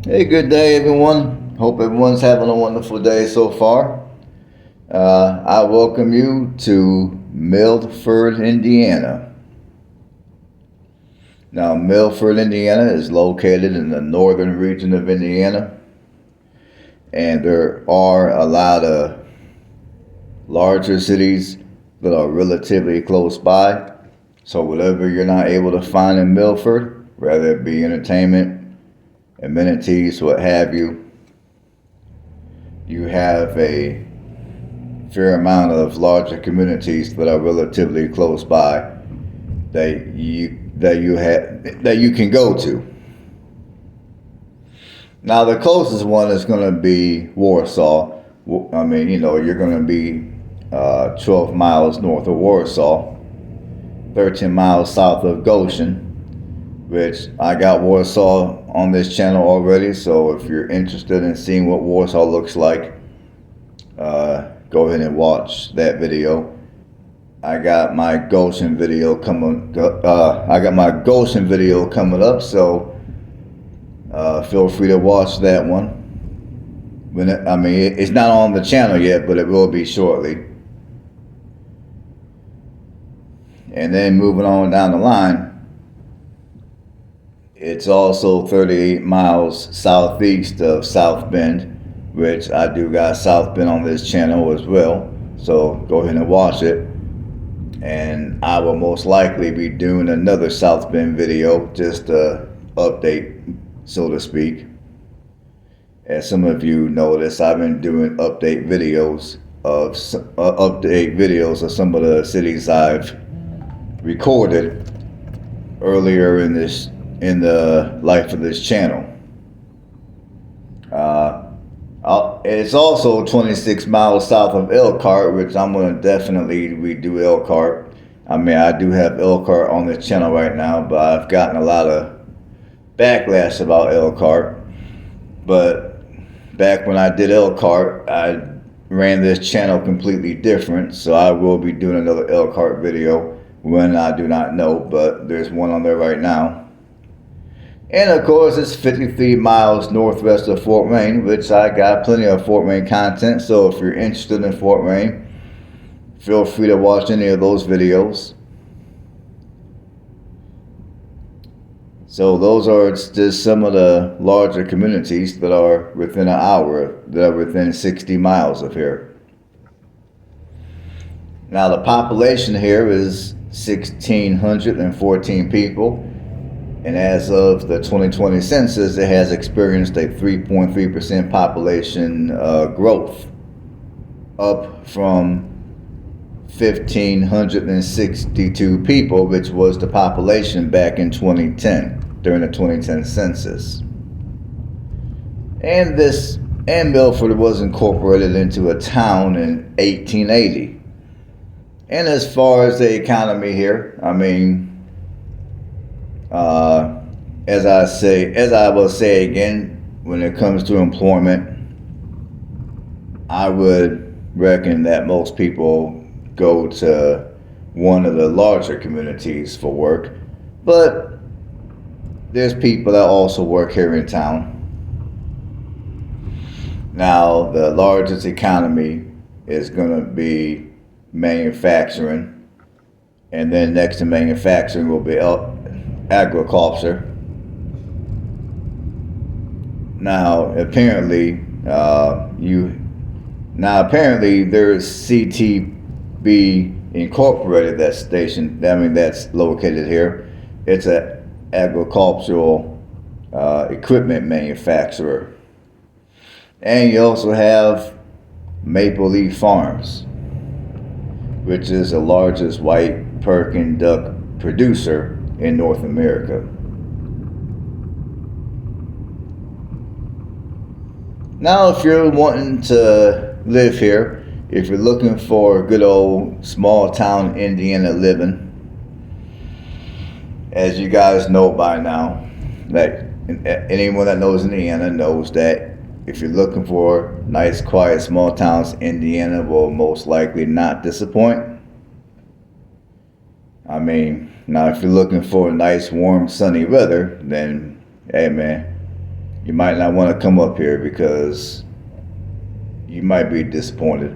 Hey, good day, everyone. Hope everyone's having a wonderful day so far. I welcome you to Milford, Indiana. Now, Milford, Indiana is located in the northern region of Indiana, and there are a lot of larger cities that are relatively close by. So, whatever you're not able to find in Milford, whether it be entertainment, amenities, what have you, you have a fair amount of larger communities that are relatively close by that you can go to. Now, the closest one is going to be Warsaw. I mean, you're going to be 12 miles north of Warsaw, 13 miles south of Goshen, which I got Warsaw on this channel already. So if you're interested in seeing what Warsaw looks like, go ahead and watch that video. I got my Goshen video coming. Up, so feel free to watch that one. It's not on the channel yet, but it will be shortly. And then moving on down the line, it's also 38 miles southeast of South Bend, which I do got South Bend on this channel as well. So go ahead and watch it. And I will most likely be doing another South Bend video, just a update, so to speak. As some of you notice, I've been doing update videos of some of the cities I've recorded earlier in the life of this channel. It's also 26 miles south of Elkhart, which I'm going to definitely redo Elkhart. I do have Elkhart on this channel right now, but I've gotten a lot of backlash about Elkhart. But back when I did Elkhart, I ran this channel completely different, so I will be doing another Elkhart video when I do not know, but there's one on there right now. And of course, it's 53 miles northwest of Fort Wayne, which I got plenty of Fort Wayne content. So if you're interested in Fort Wayne, feel free to watch any of those videos. So those are just some of the larger communities that are within an hour, that are within 60 miles of here. Now the population here is 1,614 people. And as of the 2020 census, it has experienced a 3.3% population growth, up from 1,562 people, which was the population back in 2010, during the 2010 census. And Milford was incorporated into a town in 1880. And as far as the economy here, as I will say again, when it comes to employment, I would reckon that most people go to one of the larger communities for work, but there's people that also work here in town. Now, the largest economy is going to be manufacturing, and then next to manufacturing will be agriculture. Now apparently there's CTB Incorporated, that station, that's located here. It's an agricultural equipment manufacturer. And you also have Maple Leaf Farms, which is the largest white Pekin duck producer in North America. Now, if you're wanting to live here, if you're looking for good old small town Indiana living, as you guys know by now, that anyone that knows Indiana knows that if you're looking for nice, quiet, small towns, Indiana will most likely not disappoint. Now if you're looking for nice, warm, sunny weather, then hey man, you might not want to come up here because you might be disappointed.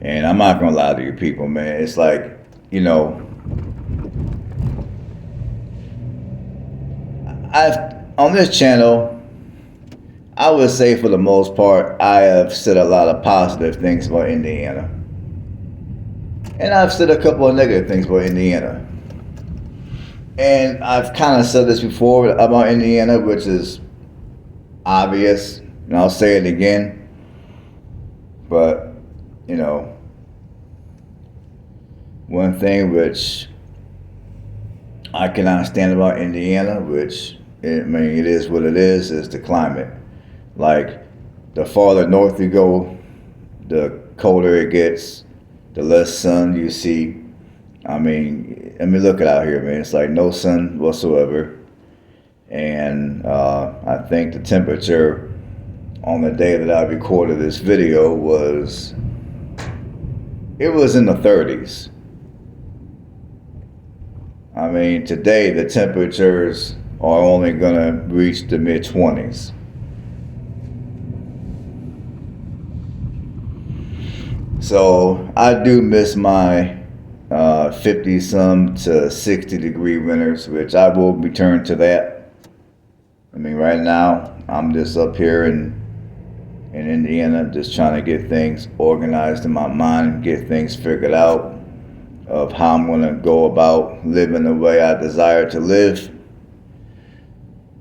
And I'm not gonna lie to you people, man. It's like, you know, I've on this channel, I would say for the most part, I have said a lot of positive things about Indiana. And I've said a couple of negative things about Indiana. And I've kind of said this before about Indiana, which is obvious, and I'll say it again. But, you know, one thing which I cannot stand about Indiana, which, I mean, it is what it is the climate. Like, the farther north you go, the colder it gets, the less sun you see. I mean, look it out here, man. It's like no sun whatsoever. And I think the temperature on the day that I recorded this video was in the 30s. I mean, today the temperatures are only going to reach the mid-20s. So I do miss my 50-some to 60-degree winters, which I will return to that. I mean, right now I'm just up here in Indiana, just trying to get things organized in my mind, get things figured out of how I'm going to go about living the way I desire to live.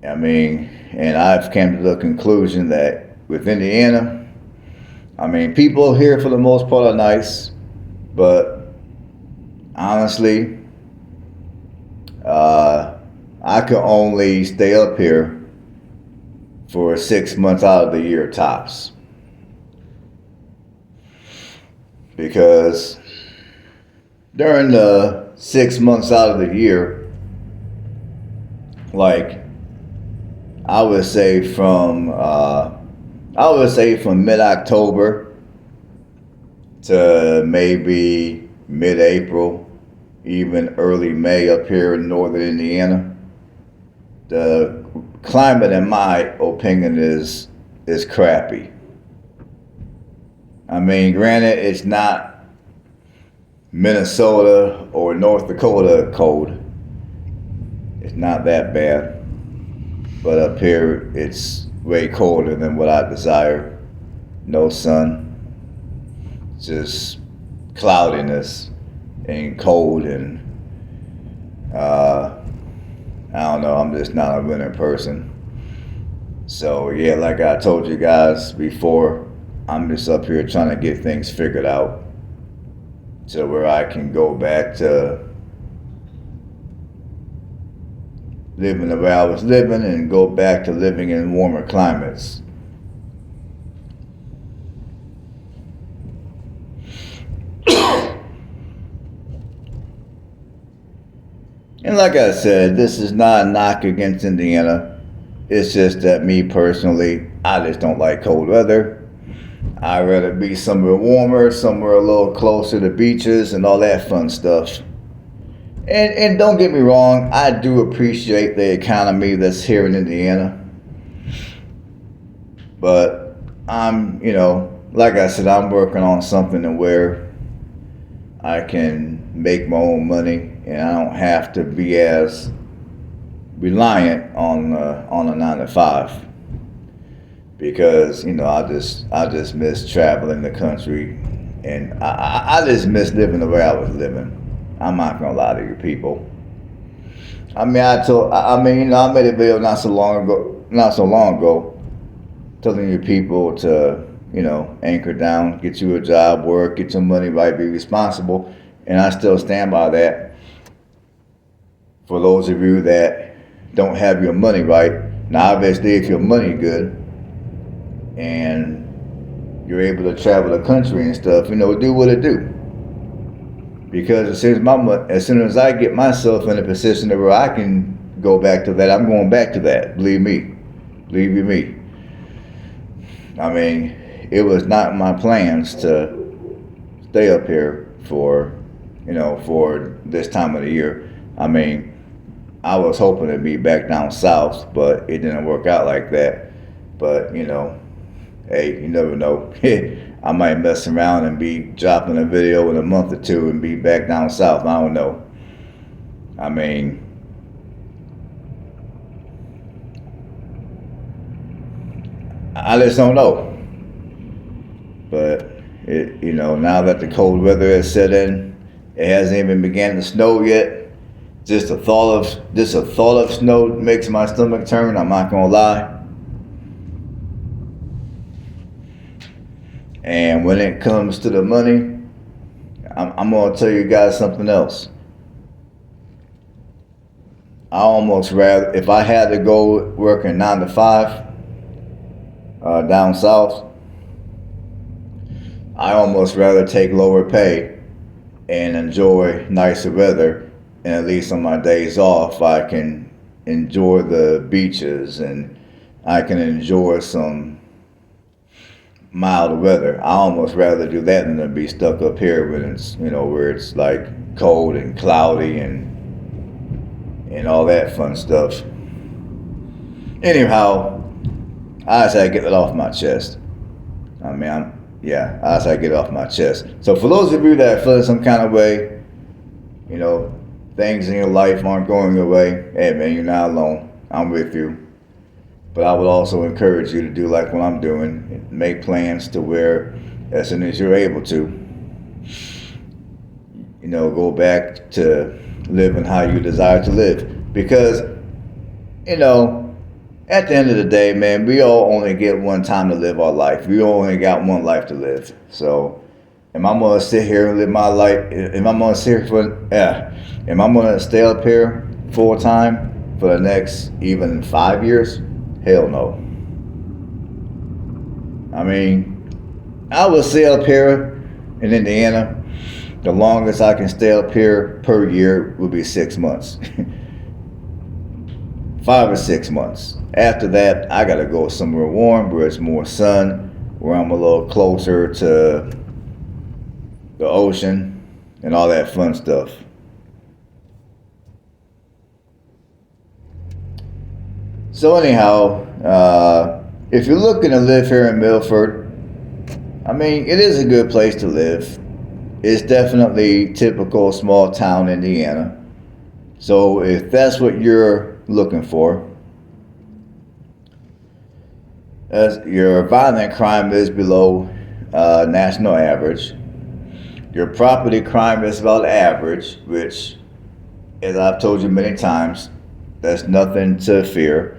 I mean, and I've come to the conclusion that with Indiana, I mean, people here for the most part are nice, but honestly, I could only stay up here for 6 months out of the year tops. Because during the 6 months out of the year, like I would say from mid-October to maybe mid-April, even early May up here in northern Indiana, the climate, in my opinion, is crappy. I mean, granted, it's not Minnesota or North Dakota cold. It's not that bad. But up here, it's way colder than what I desire. No sun, just cloudiness and cold, and I don't know, I'm just not a winter person. So yeah, like I told you guys before, I'm just up here trying to get things figured out to where I can go back to living the way I was living and go back to living in warmer climates. And like I said, this is not a knock against Indiana. It's just that me personally, I just don't like cold weather. I'd rather be somewhere warmer, somewhere a little closer to beaches and all that fun stuff. And don't get me wrong, I do appreciate the economy that's here in Indiana. But I'm, like I said, I'm working on something to where I can make my own money and I don't have to be as reliant on a 9-to-5. Because, I just miss traveling the country, and I just miss living the way I was living. I'm not gonna lie to you people. I made a video not so long ago, telling you people to, anchor down, get you a job, work, get your money right, be responsible, and I still stand by that. For those of you that don't have your money right, now obviously if your money good and you're able to travel the country and stuff, do what it do. Because as soon as I get myself in a position where I can go back to that, I'm going back to that. Believe you me. I mean, it was not my plans to stay up here for this time of the year. I mean, I was hoping to be back down south, but it didn't work out like that. But hey, you never know. I might mess around and be dropping a video in a month or two and be back down south. I don't know. I mean, I just don't know. But now that the cold weather has set in, it hasn't even began to snow yet. Just a thought of snow makes my stomach turn. I'm not gonna lie. And when it comes to the money, I'm gonna tell you guys something else. I almost rather, if I had to go working 9 to 5 down south, I almost rather take lower pay and enjoy nicer weather. And at least on my days off, I can enjoy the beaches and I can enjoy some mild weather. I almost rather do that than to be stuck up here when it's where it's like cold and cloudy and all that fun stuff. Anyhow, I just had to get it off my chest. I just had to get it off my chest. So for those of you that are feeling some kind of way, things in your life aren't going your way, hey man, you're not alone. I'm with you. But I would also encourage you to do like what I'm doing, make plans to where as soon as you're able to, go back to living how you desire to live. Because, at the end of the day, man, we all only get one time to live our life. We only got one life to live. So, am I gonna sit here and live my life? Am I gonna stay up here full time for the next even 5 years? Hell no. I mean, I will stay up here in Indiana. The longest I can stay up here per year would be 6 months. 5 or 6 months. After that, I gotta go somewhere warm where it's more sun, where I'm a little closer to the ocean and all that fun stuff. So anyhow, if you're looking to live here in Milford, I mean, it is a good place to live. It's definitely typical small town Indiana. So if that's what you're looking for, as your violent crime is below national average, your property crime is about average, which, as I've told you many times, that's nothing to fear.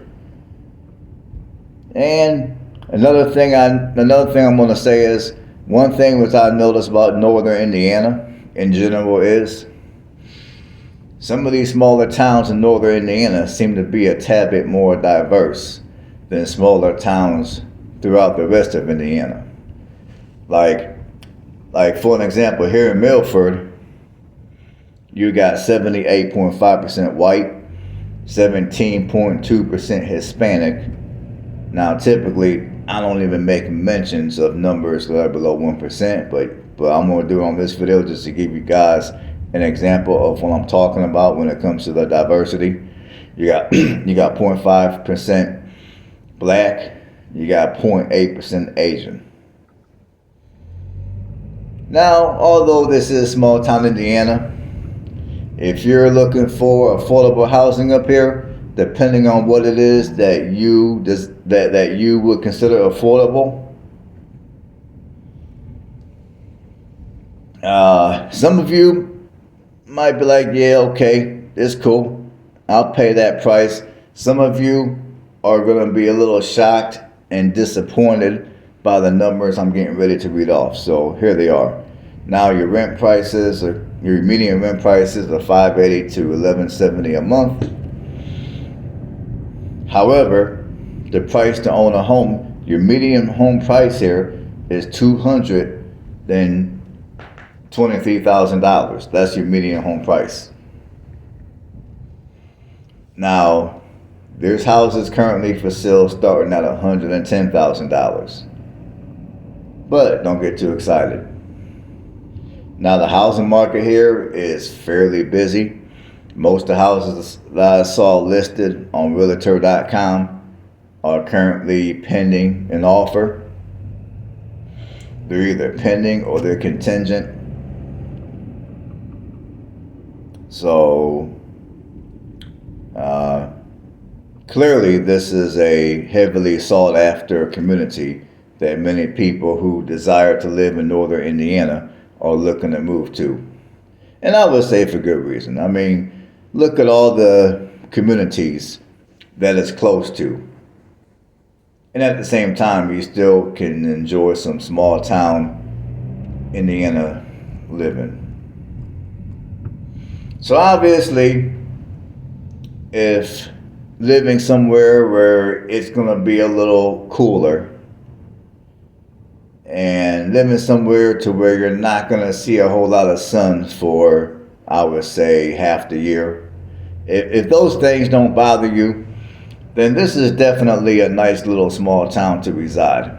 And another thing I'm going to say is, one thing which I noticed about northern Indiana in general is some of these smaller towns in northern Indiana seem to be a tad bit more diverse than smaller towns throughout the rest of Indiana. Like for an example, here in Milford, you got 78.5% white, 17.2% Hispanic. Now, typically, I don't even make mentions of numbers that are below 1%, but I'm going to do it on this video just to give you guys an example of what I'm talking about when it comes to the diversity. You got 0.5% black, you got 0.8% Asian. Now, although this is small town Indiana, if you're looking for affordable housing up here, depending on what it is that you would consider affordable, some of you might be like, yeah, okay, it's cool, I'll pay that price. Some of you are going to be a little shocked and disappointed by the numbers I'm getting ready to read off. So here they are. Now your rent prices, or your median rent prices, are $580 to $1,170 a month. However, the price to own a home, your median home price here is $223,000. That's your median home price. Now, there's houses currently for sale starting at $110,000. But don't get too excited. Now, the housing market here is fairly busy. Most of the houses that I saw listed on realtor.com are currently pending an offer. They're either pending or they're contingent. So clearly this is a heavily sought after community that many people who desire to live in northern Indiana are looking to move to. And I would say for good reason. I mean, look at all the communities that it's close to. And at the same time, you still can enjoy some small town Indiana living. So obviously, if living somewhere where it's going to be a little cooler and living somewhere to where you're not going to see a whole lot of sun for, I would say, half the year, if those things don't bother you, then this is definitely a nice little small town to reside.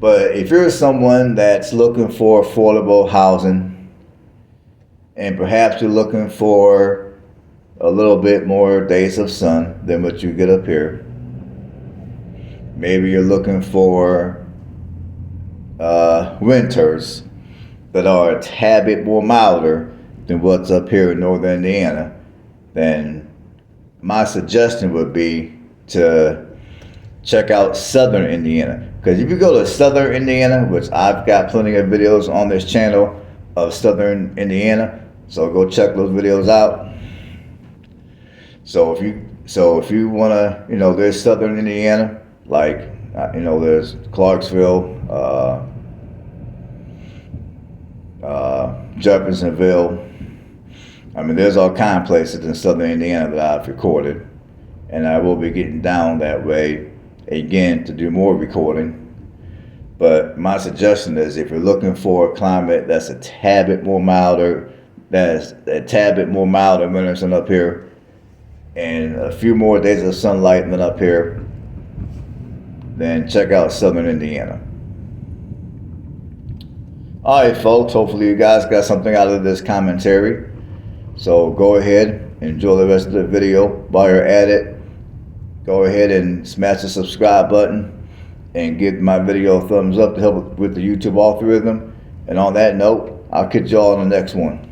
But if you're someone that's looking for affordable housing, and perhaps you're looking for a little bit more days of sun than what you get up here, maybe you're looking for winters that are a tad bit more milder than what's up here in northern Indiana, then my suggestion would be to check out southern Indiana. Because if you go to southern Indiana, which I've got plenty of videos on this channel of southern Indiana, so go check those videos out. So if you want to, there's southern Indiana, like there's Clarksville, Jeffersonville. I mean, there's all kind of places in southern Indiana that I've recorded, and I will be getting down that way again to do more recording. But my suggestion is, if you're looking for a climate that's a tad bit more milder, that's a tad bit more milder winters than up here, and a few more days of sunlight than up here, then check out southern Indiana. All right, folks, hopefully you guys got something out of this commentary. So go ahead, enjoy the rest of the video. While you're at it, go ahead and smash the subscribe button and give my video a thumbs up to help with the YouTube algorithm. And on that note, I'll catch y'all on the next one.